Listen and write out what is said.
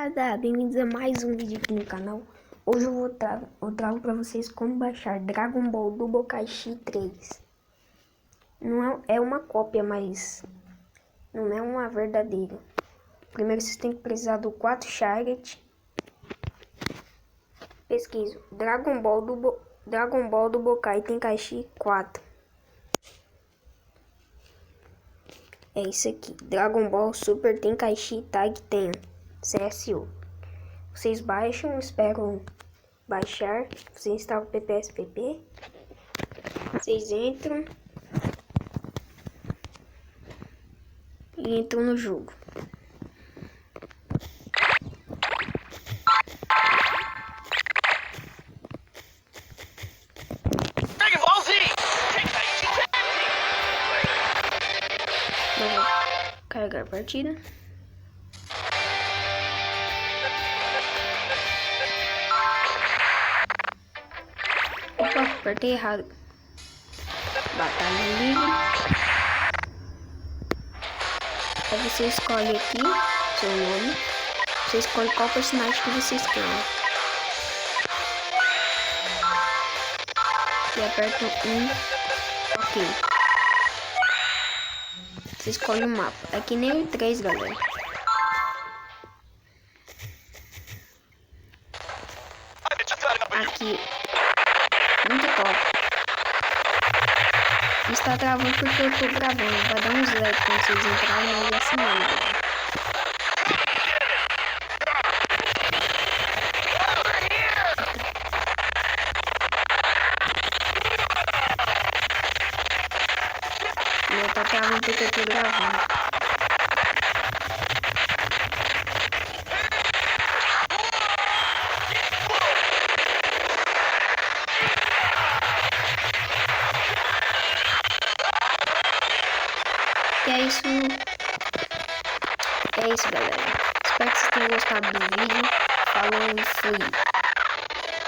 Rapaziada, bem-vindos a mais um vídeo aqui no canal. Hoje eu trago pra vocês como baixar Dragon Ball Budokai 3. Não é uma cópia, mas não é uma verdadeira. Primeiro vocês têm que precisar do 4 Chariot. Pesquiso Dragon Ball Budokai Tenkaichi 4. É isso aqui, Dragon Ball Super Tenkaichi Tag Ten CSU. Vocês baixam, esperam baixar, você instala o PPSPP, vocês entram e entram no jogo. Vou carregar a partida. Opa, apertei errado. Batalha livre. Aí você escolhe aqui seu nome. Você escolhe qual personagem que vocês querem. E aperta OK. Você escolhe o mapa. É que nem o 3, galera. Aqui. Muito top. Está travando porque eu tô gravando. Vai dar uns lag quando vocês entrarem, mas é assim mesmo. Tá travando porque eu tô gravando. E é isso. É isso, galera. Espero que vocês tenham gostado do vídeo. Falou e fui.